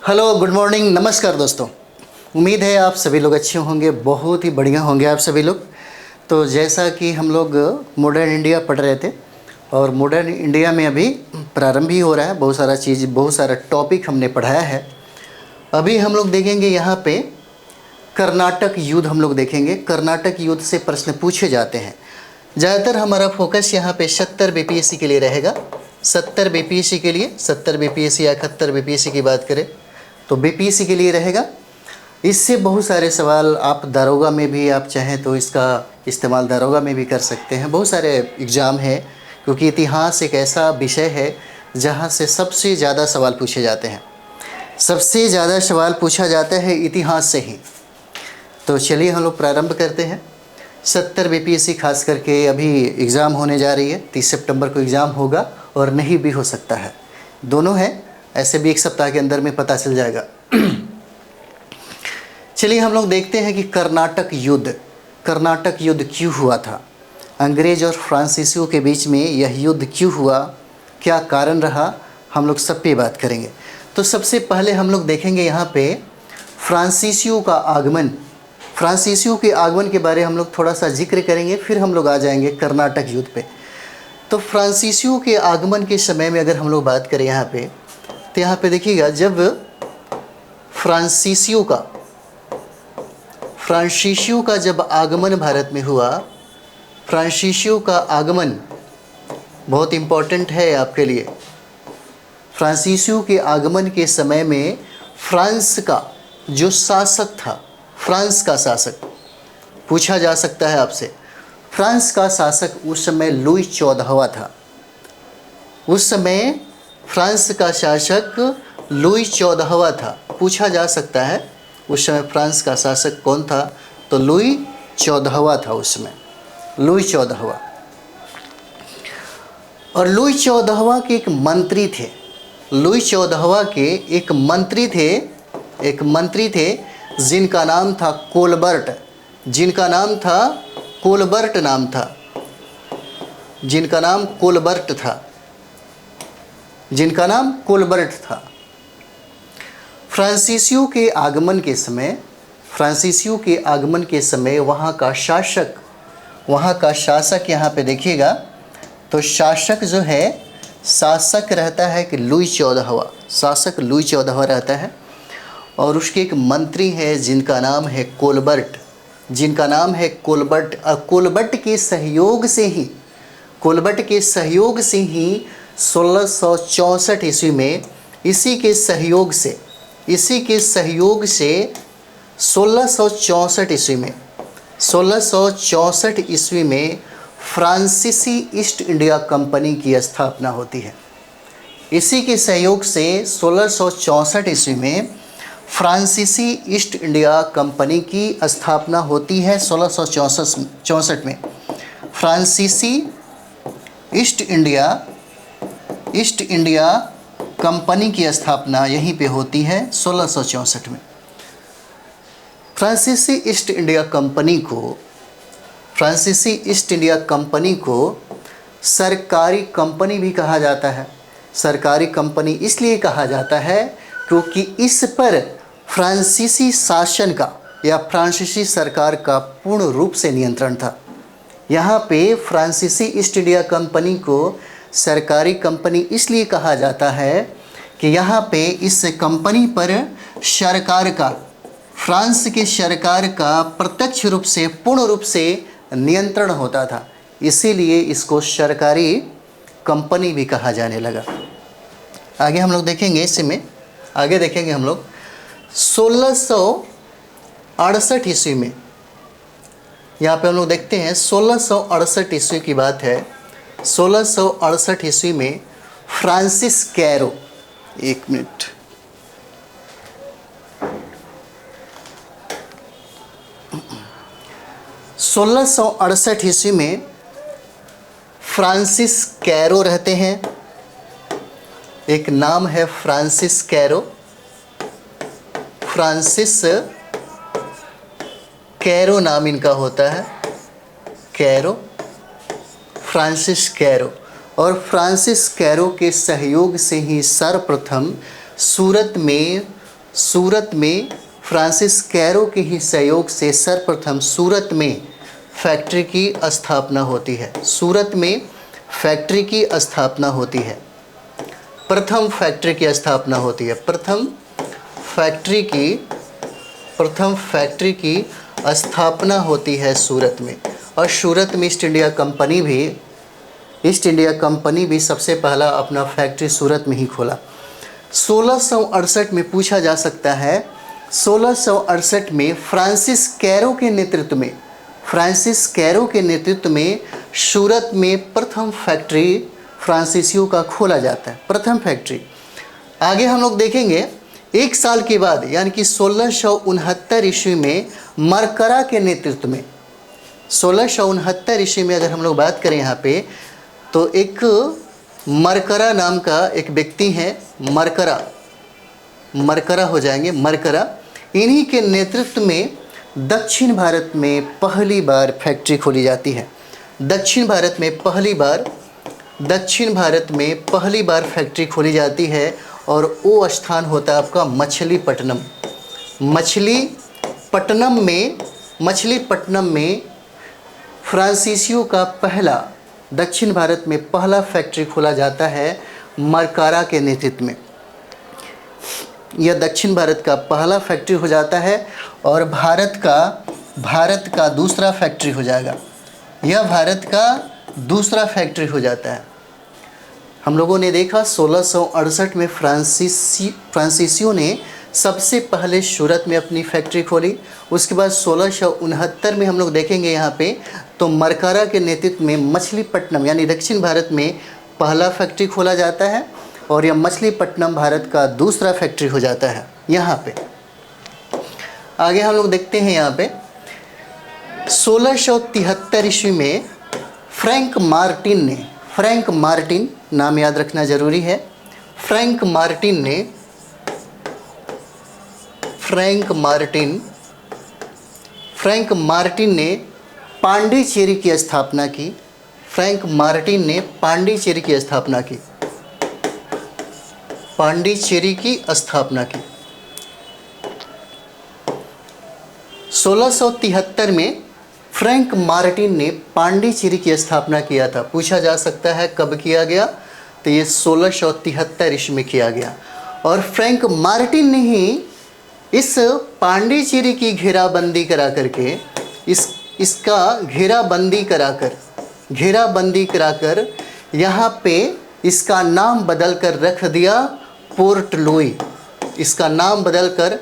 Hello, good morning, नमस्कार दोस्तों। उम्मीद है आप सभी लोग अच्छे होंगे, बहुत ही बढ़िया होंगे आप सभी लोग। तो जैसा कि हम लोग मॉडर्न इंडिया पढ़ रहे थे और मॉडर्न इंडिया में अभी प्रारंभ ही हो रहा है, बहुत सारा टॉपिक हमने पढ़ाया है। अभी हम लोग देखेंगे यहाँ पे कर्नाटक युद्ध हम लोग देखेंगे। कर्नाटक युद्ध से प्रश्न पूछे जाते हैं। ज़्यादातर हमारा फोकस यहाँ पे 70 बीपीएससी के लिए रहेगा। 70 बीपीएससी के लिए, 70 बीपीएससी या 71 बीपीएससी की बात करें तो बीपीएससी के लिए रहेगा। इससे बहुत सारे सवाल आप दारोगा में भी आप चाहें तो इसका इस्तेमाल दारोगा में भी कर सकते हैं। बहुत सारे एग्ज़ाम है, क्योंकि इतिहास एक ऐसा विषय है जहाँ से सबसे ज़्यादा सवाल पूछे जाते हैं। सबसे ज़्यादा सवाल पूछा जाता है इतिहास से ही। तो चलिए हम लोग प्रारंभ करते हैं। 70 बीपीएससी खास करके अभी एग्ज़ाम होने जा रही है। 30 सितंबर को एग्ज़ाम होगा और नहीं भी हो सकता है, दोनों है। ऐसे भी एक सप्ताह के अंदर में पता चल जाएगा। चलिए हम लोग देखते हैं कि कर्नाटक युद्ध क्यों हुआ था। अंग्रेज और फ्रांसीसियों के बीच में यह युद्ध क्यों हुआ, क्या कारण रहा, हम लोग सब पे बात करेंगे। तो सबसे पहले हम लोग देखेंगे यहाँ पे फ्रांसीसियों का आगमन। फ्रांसीसियों के आगमन के बारे हम लोग थोड़ा सा जिक्र करेंगे, फिर हम लोग आ जाएंगे कर्नाटक युद्ध पे। तो फ्रांसीसियों के आगमन के समय में अगर हम लोग बात करें यहाँ पे, तो यहाँ पे देखिएगा, जब फ्रांसीसियों का जब आगमन भारत में हुआ, फ्रांसीसियों का आगमन बहुत इम्पोर्टेंट है आपके लिए। फ्रांसीसियों के आगमन के समय में फ्रांस का जो शासक था, फ्रांस का शासक पूछा जा सकता है आपसे। फ्रांस का शासक उस समय लुई 14वां था। उस समय फ्रांस का शासक लुई 14वां था। पूछा जा सकता है उस समय फ्रांस का शासक कौन था, तो लुई 14वां था उस समय, लुई 14वां। और लुई 14वां के एक मंत्री थे। लुई 14वां के एक मंत्री थे जिनका नाम था कोलबर्ट। जिनका नाम कोलबर्ट था। फ्रांसीसियों के आगमन के समय वहाँ का शासक यहाँ पे देखिएगा, तो शासक जो है, शासक रहता है कि लुई 14वां, शासक लुई 14वां रहता है। और उसके एक मंत्री है जिनका नाम है कोलबर्ट। और कोलबर्ट के सहयोग से ही 1664 ईस्वी में, इसी के सहयोग से 1664 ईस्वी में फ्रांसीसी ईस्ट इंडिया कंपनी की स्थापना होती है। इसी के सहयोग से 1664 ईस्वी में फ्रांसीसी ईस्ट इंडिया कंपनी की स्थापना होती है। 1664 में फ्रांसीसी ईस्ट इंडिया कंपनी की स्थापना यहीं पे होती है 1664 में। फ्रांसीसी ईस्ट इंडिया कंपनी को सरकारी कंपनी भी कहा जाता है। सरकारी कंपनी इसलिए कहा जाता है क्योंकि इस पर फ्रांसीसी शासन का या फ्रांसीसी सरकार का पूर्ण रूप से नियंत्रण था। यहाँ पे फ्रांसीसी ईस्ट इंडिया कंपनी को सरकारी कंपनी इसलिए कहा जाता है कि यहाँ पे इस कंपनी पर सरकार का, फ्रांस के सरकार का प्रत्यक्ष रूप से, पूर्ण रूप से नियंत्रण होता था। इसीलिए इसको सरकारी कंपनी भी कहा जाने लगा। आगे हम लोग देखेंगे, इसमें आगे देखेंगे हम लोग 1668 ईस्वी में। यहाँ पे हम लोग देखते हैं 1668 ईस्वी की बात है। 1668 ईस्वी में फ्रांसिस कैरो, 1 मिनट, ईस्वी में फ्रांसिस कैरो रहते हैं। एक नाम है फ्रांसिस कैरो। फ्रांसिस कैरो नाम इनका होता है, कैरो, फ्रांसिस कैरो। और फ्रांसिस कैरो के सहयोग से ही सर्वप्रथम सूरत में फ्रांसिस कैरो के ही सहयोग से सर्वप्रथम सूरत में फैक्ट्री की स्थापना होती है। सूरत में फैक्ट्री की स्थापना होती है। प्रथम फैक्ट्री की स्थापना होती है। प्रथम फैक्ट्री की स्थापना होती है सूरत में। और सूरत में ईस्ट इंडिया कंपनी भी सबसे पहला अपना फैक्ट्री सूरत में ही खोला। 1668 में पूछा जा सकता है, 1668 में फ्रांसिस कैरो के नेतृत्व में सूरत में प्रथम फैक्ट्री फ्रांसीसियों का खोला जाता है। प्रथम फैक्ट्री। आगे हम लोग देखेंगे, एक साल के बाद यानी कि 1669 ईस्वी में मरकरा के नेतृत्व में, 1669 ईस्वी में अगर हम लोग बात करें यहाँ पे, तो एक मरकरा नाम का एक व्यक्ति है। मरकरा हो जाएंगे, मरकरा। इन्हीं के नेतृत्व में दक्षिण भारत में पहली बार फैक्ट्री खोली जाती है। दक्षिण भारत में पहली बार फैक्ट्री खोली जाती है और वो स्थान होता है आपका मछलीपट्टनम। मछलीपट्टनम में फ्रांसीसियों का पहला, दक्षिण भारत में पहला फैक्ट्री खोला जाता है मरकारा के नेतृत्व में। यह दक्षिण भारत का पहला फैक्ट्री हो जाता है और भारत का दूसरा फैक्ट्री हो जाएगा। यह भारत का दूसरा फैक्ट्री हो जाता है। हम लोगों ने देखा 1668 में फ्रांसीसियों ने सबसे पहले सूरत में अपनी फैक्ट्री खोली। उसके बाद 1669 में हम लोग देखेंगे यहाँ पे, तो मरकारा के नेतृत्व में मछलीपट्टनम यानी दक्षिण भारत में पहला फैक्ट्री खोला जाता है और यह मछलीपट्टनम भारत का दूसरा फैक्ट्री हो जाता है यहाँ पे। आगे हम लोग देखते हैं यहाँ पे 1673 ईस्वी में फ्रैंक मार्टिन नाम याद रखना जरूरी है। फ्रैंक मार्टिन ने पांडिचेरी की स्थापना की। फ्रैंक मार्टिन ने पांडिचेरी की स्थापना की। 1673 में फ्रैंक मार्टिन ने पांडिचेरी की स्थापना किया था। पूछा जा सकता है कब किया गया, तो ये 1673 ईस्वी में किया गया। और फ्रैंक मार्टिन ने ही इस पांडिचेरी की घेराबंदी करा करके इसका घेराबंदी कराकर यहाँ पे इसका नाम बदल कर रख दिया पोर्ट लुई। इसका नाम बदलकर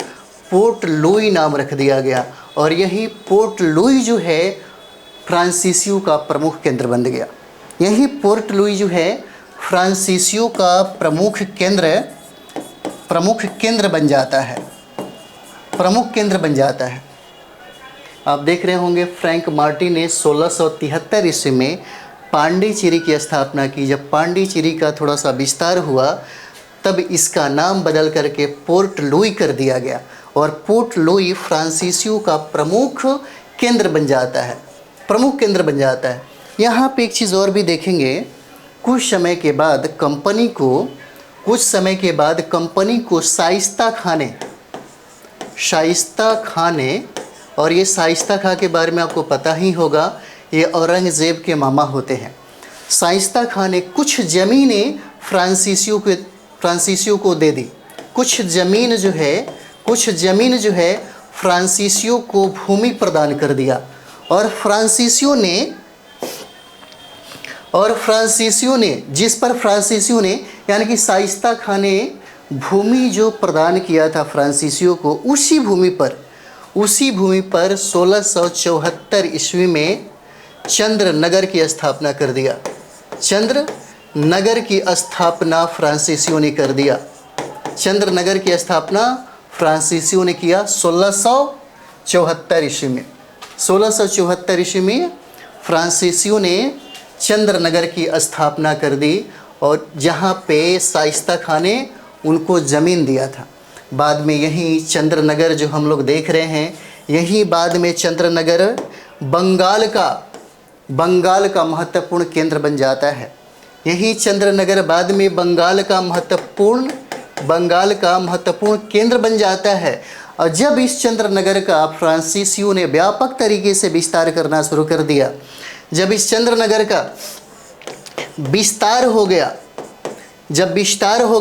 पोर्ट लुई नाम रख दिया गया और यही पोर्ट लुई जो है फ्रांसीसियों का प्रमुख केंद्र बन गया। यही पोर्ट लुई जो है फ्रांसीसियों का प्रमुख केंद्र बन जाता है। आप देख रहे होंगे फ्रैंक मार्टिन ने 1673 ईस्वी में पांडिचेरी की स्थापना की। जब पांडिचेरी का थोड़ा सा विस्तार हुआ तब इसका नाम बदल करके पोर्ट लुई कर दिया गया और पोर्ट लुई फ्रांसीसियों का प्रमुख केंद्र बन जाता है। यहाँ पे एक चीज़ और भी देखेंगे, कुछ समय के बाद कंपनी को शाइस्ता खाने और ये शाइस्ता खां के बारे में आपको पता ही होगा, ये औरंगज़ेब के मामा होते हैं। शाइस्ता खां ने कुछ ज़मीनें फ्रांसीसियों को दे दी। कुछ ज़मीन जो है फ्रांसीसियों को भूमि प्रदान कर दिया और फ्रांसीसियों ने यानी कि शाइस्ता खां ने भूमि जो प्रदान किया था फ्रांसीसियों को, उसी भूमि पर 1674 ईस्वी में चंद्रनगर की स्थापना कर दिया। चंद्रनगर की स्थापना फ्रांसीसियों ने कर दिया। चंद्रनगर की स्थापना फ्रांसीसियों ने किया 1674 ईस्वी में। 1674 ईस्वी में फ्रांसीसियों ने चंद्रनगर की स्थापना कर दी और जहाँ पे शाइस्ता खां ने उनको ज़मीन दिया था। बाद में यही चंद्रनगर जो हम लोग देख रहे हैं, यही बाद में चंद्रनगर बंगाल का महत्वपूर्ण केंद्र बन जाता है। यही चंद्रनगर बाद में बंगाल का महत्वपूर्ण केंद्र बन जाता है। और जब इस चंद्रनगर का फ्रांसीसियों ने व्यापक तरीके से विस्तार करना शुरू कर दिया, जब इस चंद्रनगर का विस्तार हो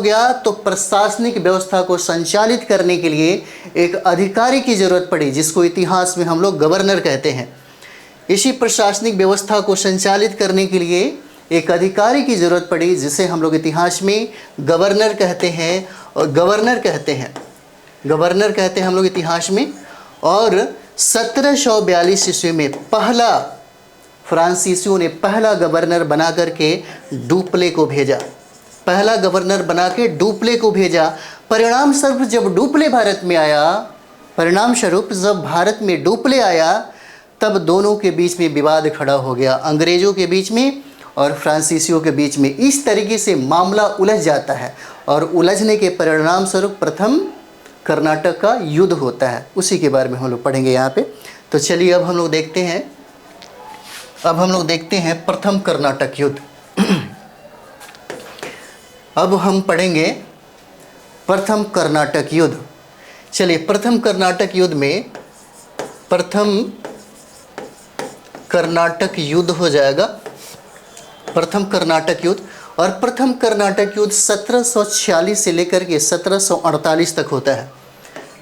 गया तो प्रशासनिक व्यवस्था को संचालित करने के लिए एक अधिकारी की जरूरत पड़ी, जिसको इतिहास में हम लोग गवर्नर कहते हैं। इसी प्रशासनिक व्यवस्था को संचालित करने के लिए एक अधिकारी की जरूरत पड़ी, जिसे हम लोग इतिहास में गवर्नर कहते हैं। और गवर्नर कहते हैं हम लोग इतिहास में। और 1742 ईस्वी में फ्रांसीसियों ने पहला गवर्नर बना करके डुप्ले को भेजा। परिणाम स्वरूप जब भारत में डुप्ले आया, तब दोनों के बीच में विवाद खड़ा हो गया, अंग्रेजों के बीच में और फ्रांसीसियों के बीच में। इस तरीके से मामला उलझ जाता है और उलझने के परिणाम स्वरूप प्रथम कर्नाटक का युद्ध होता है। उसी के बारे में हम लोग पढ़ेंगे यहाँ पे। तो चलिए अब हम लोग देखते हैं प्रथम कर्नाटक युद्ध। अब हम पढ़ेंगे प्रथम कर्नाटक युद्ध। चलिए, प्रथम कर्नाटक युद्ध में प्रथम कर्नाटक युद्ध हो जाएगा, प्रथम कर्नाटक युद्ध। और प्रथम कर्नाटक युद्ध 1746 से लेकर के 1748 तक होता है।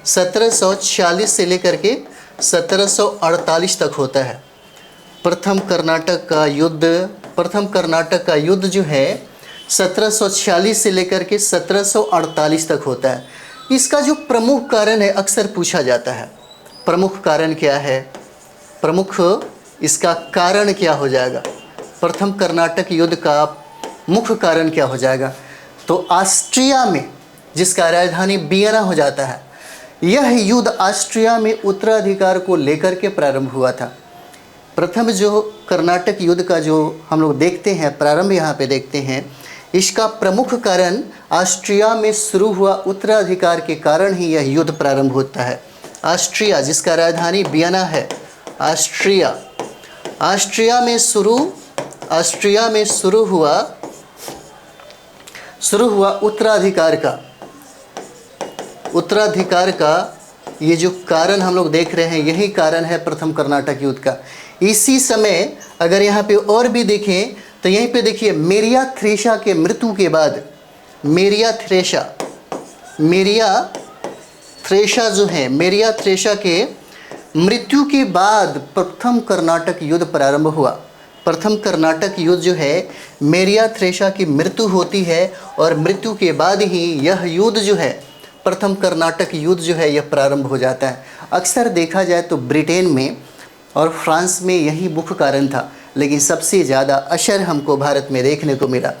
1746 से लेकर के 1748 तक होता है प्रथम कर्नाटक का युद्ध जो है 1746 से लेकर के 1748 तक होता है। इसका जो प्रमुख कारण है, अक्सर पूछा जाता है, प्रमुख कारण क्या है, इसका कारण क्या हो जाएगा, प्रथम कर्नाटक युद्ध का मुख्य कारण क्या हो जाएगा। तो ऑस्ट्रिया में, जिसका राजधानी वियना हो जाता है, यह युद्ध ऑस्ट्रिया में उत्तराधिकार को लेकर के प्रारंभ हुआ था। प्रथम जो कर्नाटक युद्ध का जो हम लोग देखते हैं, प्रारंभ यहाँ पे देखते हैं, इसका प्रमुख कारण ऑस्ट्रिया में शुरू हुआ उत्तराधिकार के कारण ही यह युद्ध प्रारंभ होता है। ऑस्ट्रिया, जिसका राजधानी वियना है, ऑस्ट्रिया में शुरू हुआ उत्तराधिकार का ये जो कारण हम लोग देख रहे हैं, यही कारण है प्रथम कर्नाटक युद्ध का। इसी समय अगर यहाँ पे और भी देखें तो यहीं पे देखिए, मेरिया थ्रेसा के मृत्यु के बाद, मेरिया थ्रेसा के मृत्यु के बाद प्रथम कर्नाटक युद्ध प्रारंभ हुआ। प्रथम कर्नाटक युद्ध जो है, मेरिया थ्रेसा की मृत्यु होती है और मृत्यु के बाद ही यह युद्ध जो है, प्रथम कर्नाटक युद्ध जो है, यह प्रारंभ हो जाता है। अक्सर देखा जाए तो ब्रिटेन में और फ्रांस में यही मुख्य कारण था, लेकिन सबसे ज़्यादा असर हमको भारत में देखने को मिला।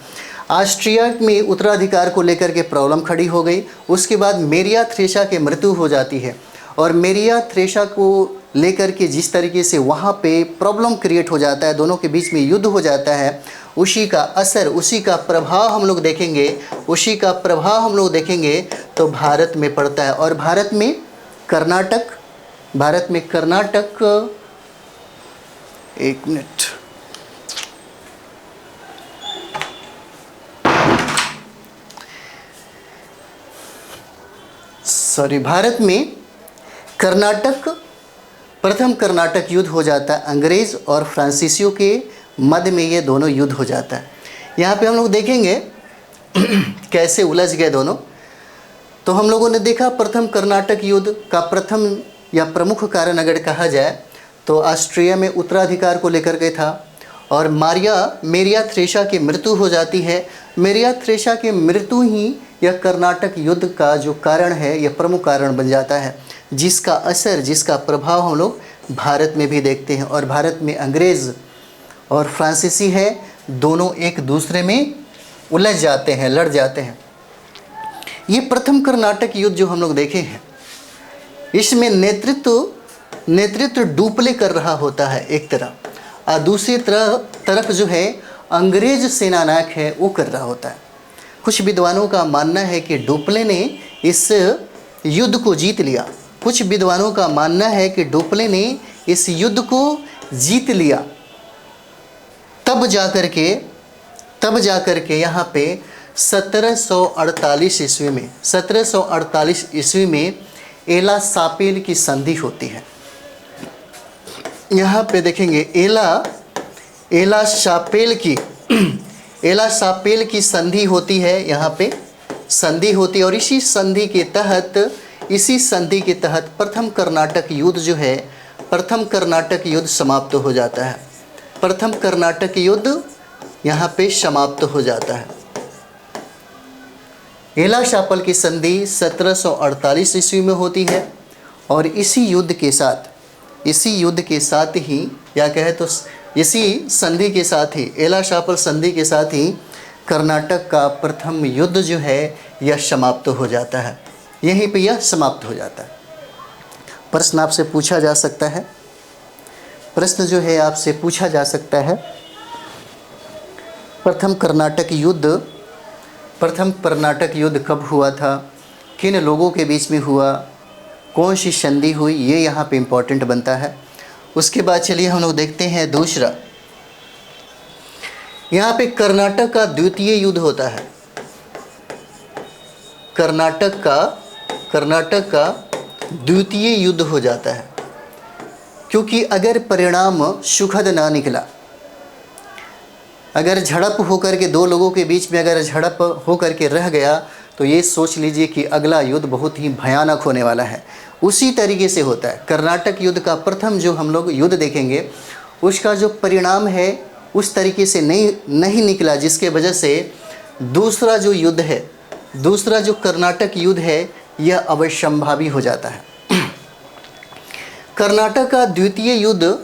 ऑस्ट्रिया में उत्तराधिकार को लेकर के प्रॉब्लम खड़ी हो गई। उसके बाद मेरिया थ्रेसा की मृत्यु हो जाती है और मेरिया थ्रेसा को लेकर के जिस तरीके से वहाँ पे प्रॉब्लम क्रिएट हो जाता है, दोनों के बीच में युद्ध हो जाता है, उसी का असर, उसी का प्रभाव हम लोग देखेंगे तो भारत में पड़ता है। और भारत में कर्नाटक एक मिनट, भारत में प्रथम कर्नाटक युद्ध हो जाता है। अंग्रेज़ और फ्रांसीसियों के मध्य में ये दोनों युद्ध हो जाता है। यहाँ पे हम लोग देखेंगे कैसे उलझ गए दोनों। तो हम लोगों ने देखा प्रथम कर्नाटक युद्ध का प्रथम या प्रमुख कारण अगर कहा जाए तो ऑस्ट्रिया में उत्तराधिकार को लेकर के था और मेरिया थ्रेसा की मृत्यु हो जाती है। मेरिया थ्रेसा की मृत्यु ही यह कर्नाटक युद्ध का जो कारण है, यह प्रमुख कारण बन जाता है, जिसका असर, जिसका प्रभाव हम लोग भारत में भी देखते हैं। और भारत में अंग्रेज़ और फ्रांसीसी है, दोनों एक दूसरे में उलझ जाते हैं, लड़ जाते हैं। ये प्रथम कर्नाटक युद्ध जो हम लोग देखे हैं, इसमें नेतृत्व डुप्ले कर रहा होता है एक तरफ, और दूसरी तरफ जो है अंग्रेज सेनानायक है वो कर रहा होता है। कुछ विद्वानों का मानना है कि डुप्ले ने इस युद्ध को जीत लिया। कुछ विद्वानों का मानना है कि डुप्ले ने इस युद्ध को जीत लिया, तब तब जा कर के यहाँ पे 1748 ईस्वी में 1748 ईस्वी में एला सापेल की संधि होती है। यहाँ पे देखेंगे एला सापेल की संधि होती है, यहाँ पे संधि होती है। और इसी संधि के तहत प्रथम कर्नाटक युद्ध जो है, प्रथम कर्नाटक युद्ध समाप्त हो जाता है। प्रथम कर्नाटक युद्ध यहाँ पे समाप्त हो जाता है। एला सापेल की संधि 1748 ईस्वी में होती है। और इसी युद्ध के साथ ही या कहे तो इसी संधि के साथ ही, एला सापेल संधि के साथ ही कर्नाटक का प्रथम युद्ध जो है यह समाप्त हो जाता है। यहीं पे यह समाप्त हो जाता है। प्रश्न आपसे पूछा जा सकता है, प्रश्न जो है आपसे पूछा जा सकता है, प्रथम कर्नाटक युद्ध कब हुआ था, किन लोगों के बीच में हुआ, कौन सी संधि हुई, ये यहाँ पे इम्पोर्टेंट बनता है। उसके बाद चलिए हम लोग देखते हैं दूसरा, यहाँ पे कर्नाटक का द्वितीय युद्ध होता है। कर्नाटक का द्वितीय युद्ध हो जाता है, क्योंकि अगर परिणाम सुखद ना निकला, अगर झड़प होकर के दो लोगों के बीच में अगर झड़प होकर के रह गया तो ये सोच लीजिए कि अगला युद्ध बहुत ही भयानक होने वाला है। उसी तरीके से होता है। कर्नाटक युद्ध का प्रथम जो हम लोग युद्ध देखेंगे उसका जो परिणाम है उस तरीके से नहीं निकला, जिसके वजह से दूसरा जो युद्ध है, दूसरा जो कर्नाटक युद्ध है यह अवश्यंभावी हो जाता है। कर्नाटक का द्वितीय युद्ध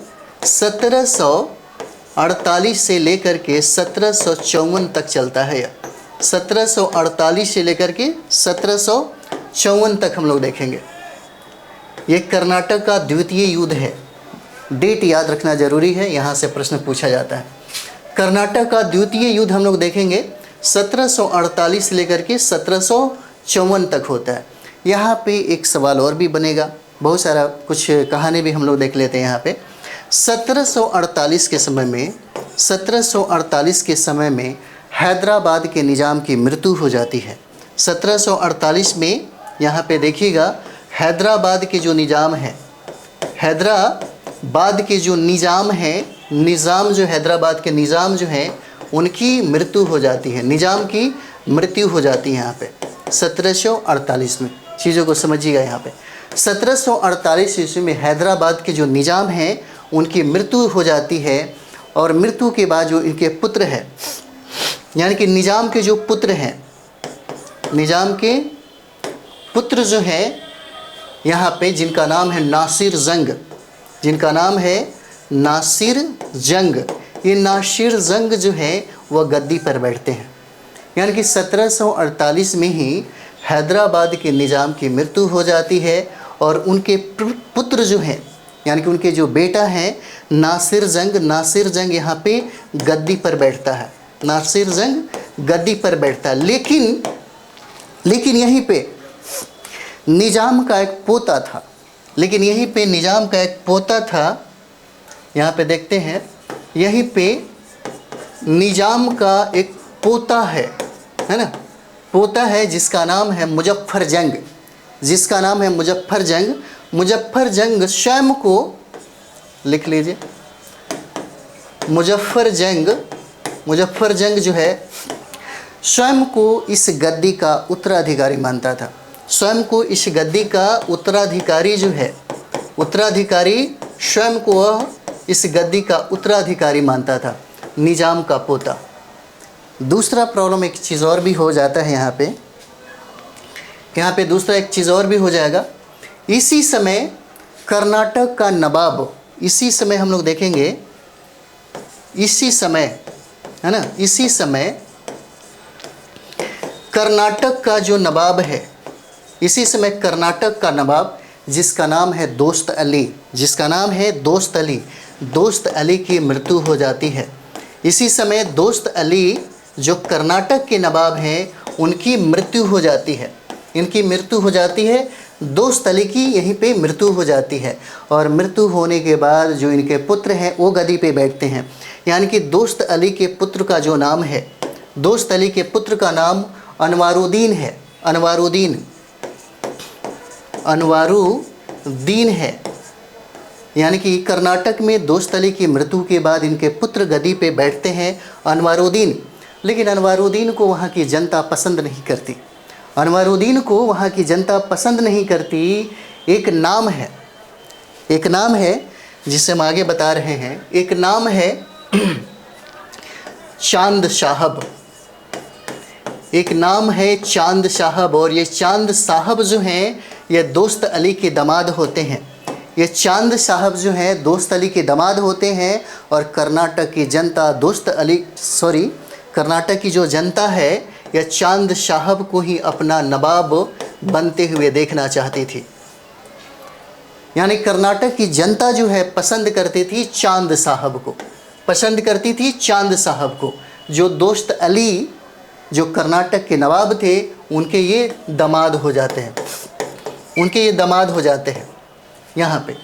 1748 से लेकर के 1754 तक चलता है। 1748 से लेकर के 1754 तक हम लोग देखेंगे। ये कर्नाटक का द्वितीय युद्ध है। डेट याद रखना जरूरी है, यहाँ से प्रश्न पूछा जाता है। कर्नाटक का द्वितीय युद्ध हम लोग देखेंगे 1748 से लेकर के 1754 तक होता है। यहाँ पे एक सवाल और भी बनेगा, बहुत सारा कुछ कहानी भी हम लोग देख लेते हैं। यहाँ पे 1748 के समय में हैदराबाद के निज़ाम की मृत्यु हो जाती है। 1748 में यहाँ पे देखिएगा हैदराबाद के जो निज़ाम है, हैदराबाद के जो निज़ाम है, निज़ाम जो हैदराबाद के निज़ाम जो हैं उनकी मृत्यु हो जाती है, निज़ाम की मृत्यु हो जाती है यहाँ पे 1748 में। चीज़ों को समझिएगा यहाँ पे 1748 ईस्वी में हैदराबाद के जो निज़ाम हैं उनकी मृत्यु हो जाती है। और मृत्यु के बाद जो इनके पुत्र हैं, यानी कि निज़ाम के जो पुत्र हैं, निज़ाम के पुत्र जो हैं यहाँ पे, जिनका नाम है नासिर जंग, जिनका नाम है नासिर जंग, ये नासिर जंग जो है वह गद्दी पर बैठते हैं। यानी कि 1748 में ही हैदराबाद के निज़ाम की मृत्यु हो जाती है और उनके पुत्र जो हैं, यानी कि उनके जो बेटा हैं नासिर जंग यहाँ पे गद्दी पर बैठता है। नासिर जंग गद्दी पर बैठता है। लेकिन यहीं पे निज़ाम का एक पोता था, यहाँ पे देखते हैं, यहीं पे निज़ाम का एक पोता है ना, पोता है जिसका नाम है मुजफ्फर जंग स्वयं को लिख लीजिए। मुजफ्फर जंग जो है स्वयं को इस गद्दी का उत्तराधिकारी मानता था। स्वयं को इस गद्दी का उत्तराधिकारी जो है, उत्तराधिकारी स्वयं को वह इस गद्दी का उत्तराधिकारी मानता था, निज़ाम का पोता। दूसरा प्रॉब्लम एक चीज़ और भी हो जाता है यहाँ पे दूसरा एक चीज़ और भी हो जाएगा। इसी समय कर्नाटक का नवाब, इसी समय हम लोग देखेंगे, इसी समय है ना, इसी समय कर्नाटक का जो नवाब है, इसी समय कर्नाटक का नवाब जिसका नाम है दोस्त अली की मृत्यु हो जाती है। इसी समय दोस्त अली जो कर्नाटक के नवाब हैं उनकी मृत्यु हो जाती है, इनकी मृत्यु हो जाती है, दोस्त अली की यहीं पे मृत्यु हो जाती है। और मृत्यु होने के बाद जो इनके पुत्र हैं वो गद्दी पे बैठते हैं। यानी कि दोस्त अली के पुत्र का जो नाम है, दोस्त अली के पुत्र का नाम अनवारुद्दीन है। अनवारुद्दीन है। यानी कि कर्नाटक में दोस्त अली की मृत्यु के बाद इनके पुत्र गद्दी पे बैठते हैं अनवारुद्दीन। लेकिन अनवारुद्दीन को वहाँ की जनता पसंद नहीं करती। अनवारुद्दीन को वहाँ की जनता पसंद नहीं करती। एक नाम है जिसे हम आगे बता रहे हैं। एक नाम है चांद साहब। एक नाम है चांद साहब, और ये चांद साहब जो हैं ये दोस्त अली के दामाद होते हैं। ये चांद साहब जो हैं दोस्त अली के दामाद होते हैं। और कर्नाटक की जो जनता है यह चांद साहब को ही अपना नवाब बनते हुए देखना चाहती थी। यानी कर्नाटक की जनता जो है पसंद करती थी चांद साहब को, जो दोस्त अली जो कर्नाटक के नवाब थे उनके ये दामाद हो जाते हैं यहाँ पे।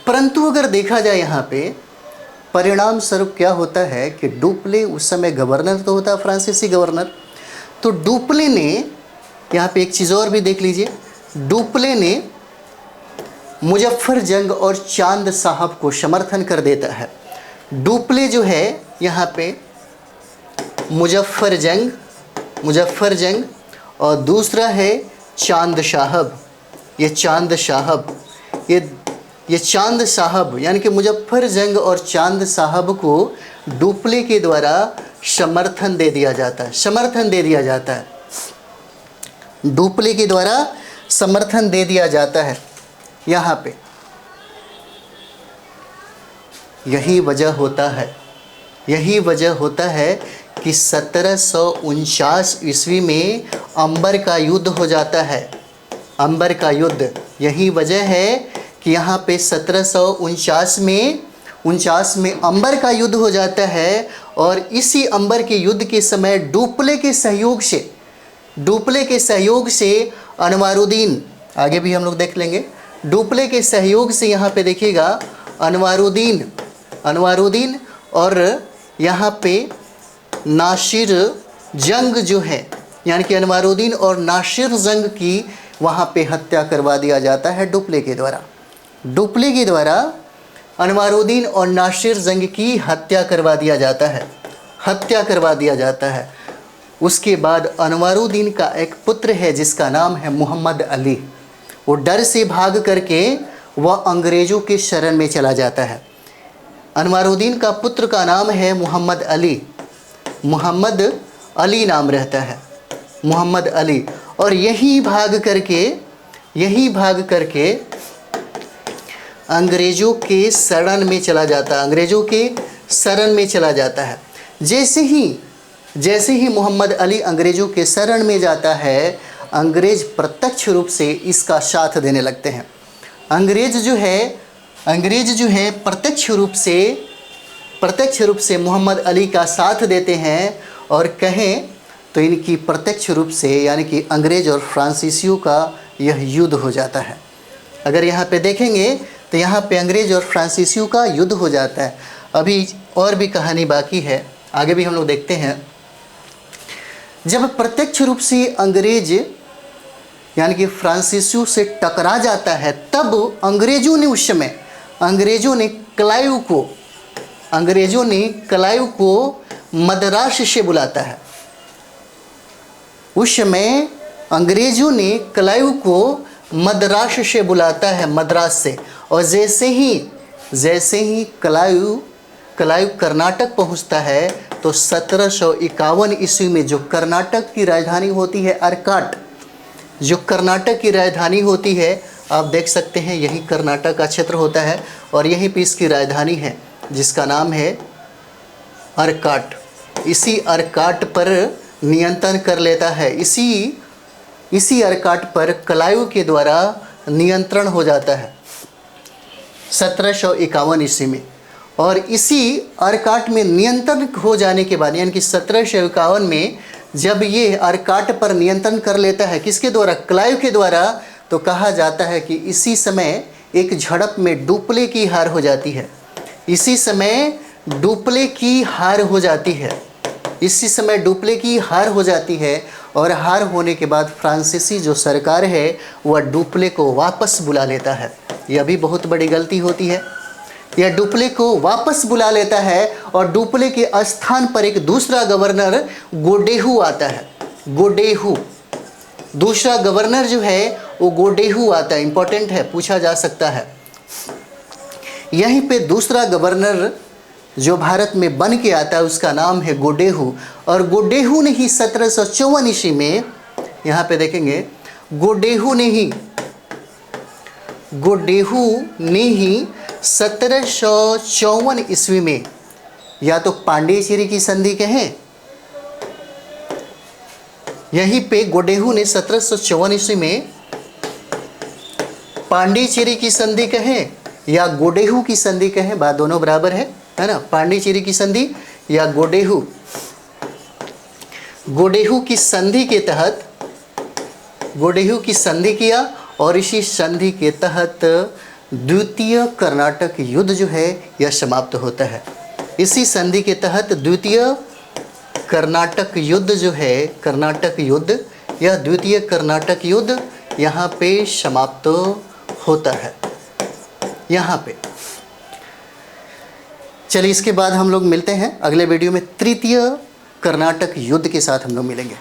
परंतु अगर देखा जाए यहाँ पे परिणाम स्वरूप क्या होता है कि डुप्ले उस समय गवर्नर तो होता फ्रांसीसी गवर्नर। तो डुप्ले ने यहाँ पे एक चीज़ और भी देख लीजिए, डुप्ले ने मुजफ्फर जंग और चांद साहब को समर्थन कर देता है। डुप्ले जो है यहाँ पे मुजफ्फर जंग और दूसरा है चांद साहब। ये चांद साहब यानी कि मुजफ्फर जंग और चांद साहब को डुप्ले के द्वारा समर्थन दे दिया जाता है। डुप्ले के द्वारा समर्थन दे दिया जाता है यहाँ पे। यही वजह होता है कि 1749 ईस्वी में अंबर का युद्ध हो जाता है। यही वजह है कि यहाँ पे 1749 में अंबर का युद्ध हो जाता है। और इसी अंबर के युद्ध के समय डुप्ले के सहयोग से अनवारुद्दीन, आगे भी हम लोग देख लेंगे, डुप्ले के सहयोग से यहाँ पे देखिएगा अनवारुद्दीन और यहाँ पे नासिर जंग जो है, यानी कि अनवारुद्दीन और नासिर जंग की वहाँ पे हत्या करवा दिया जाता है डुप्ले के द्वारा। अनवारुद्दीन और नासिर जंग की हत्या करवा दिया जाता है। उसके बाद अनवारुद्दीन का एक पुत्र है जिसका नाम है मोहम्मद अली। वो डर से भाग करके वह अंग्रेज़ों के शरण में चला जाता है। अनवारुद्दीन का पुत्र का नाम है मोहम्मद अली नाम रहता है, मोहम्मद अली। और यही भाग करके अंग्रेज़ों के शरण में चला जाता है। जैसे ही मोहम्मद अली अंग्रेज़ों के शरण में जाता है, अंग्रेज़ प्रत्यक्ष रूप से इसका साथ देने लगते हैं। अंग्रेज़ जो है प्रत्यक्ष रूप से मोहम्मद अली का साथ देते हैं। और कहें तो इनकी प्रत्यक्ष रूप से यानी कि अंग्रेज़ और फ्रांसीसियों का यह युद्ध हो जाता है। अगर यहाँ पे देखेंगे तो यहाँ पे अंग्रेज़ और फ्रांसीसियों का युद्ध हो जाता है। अभी और भी कहानी बाकी है, आगे भी हम लोग देखते हैं। जब प्रत्यक्ष रूप से अंग्रेज़ यानी कि फ्रांसीसियों से टकरा जाता है, तब अंग्रेज़ों ने क्लाइव को मद्रास से बुलाता है। उस समय अंग्रेज़ों ने क्लाइव को मद्रास से बुलाता है, मद्रास से। और जैसे ही क्लाइव कर्नाटक पहुंचता है तो 1751 ईस्वी में जो कर्नाटक की राजधानी होती है अर्काट, आप देख सकते हैं यही कर्नाटक का क्षेत्र होता है और यहीं पे इसकी राजधानी है जिसका नाम है अर्काट। इसी अर्काट पर नियंत्रण कर लेता है। इसी अर्काट पर क्लाइव के द्वारा नियंत्रण हो जाता है 1751 ईस्वी में। और इसी अर्काट में नियंत्रण हो जाने के बाद यानी कि 1751 में जब ये अर्काट पर नियंत्रण कर लेता है, किसके द्वारा? क्लाइव के द्वारा। तो कहा जाता है कि इसी समय एक झड़प में डुप्ले की हार हो जाती है। इसी समय डुप्ले की हार हो जाती है और हार होने के बाद फ्रांसीसी जो सरकार है वह डुप्ले को वापस बुला लेता है। यह भी बहुत बड़ी गलती होती है। यह डुप्ले को वापस बुला लेता है और डुप्ले के स्थान पर एक दूसरा गवर्नर गोडेहू आता है। गोडेहू, दूसरा गवर्नर जो है वो गोडेहू आता है। इंपॉर्टेंट है, पूछा जा सकता है। यहीं पे दूसरा गवर्नर जो भारत में बन के आता है उसका नाम है गोडेहू। और गोडेहू ने ही 1754 ईस्वी में, यहाँ पे देखेंगे, गोडेहू ने ही 1754 ईस्वी में, या तो पांडिचेरी की संधि कहें, यहीं पे गोडेहू ने 1754 ईस्वी में पांडिचेरी की संधि कहें या गोडेहू की संधि कहें, बात दोनों बराबर है ना। पांडिचेरी की संधि या गोडेहू, गोडेहू की संधि के तहत, गोडेहू की संधि किया और इसी संधि के तहत द्वितीय कर्नाटक युद्ध जो है यह समाप्त होता है। इसी संधि के तहत द्वितीय कर्नाटक युद्ध जो है, कर्नाटक युद्ध या द्वितीय कर्नाटक युद्ध यहाँ पे समाप्त होता है। यहाँ पे चलिए, इसके बाद हम लोग मिलते हैं अगले वीडियो में। तृतीय कर्नाटक युद्ध के साथ हम लोग मिलेंगे।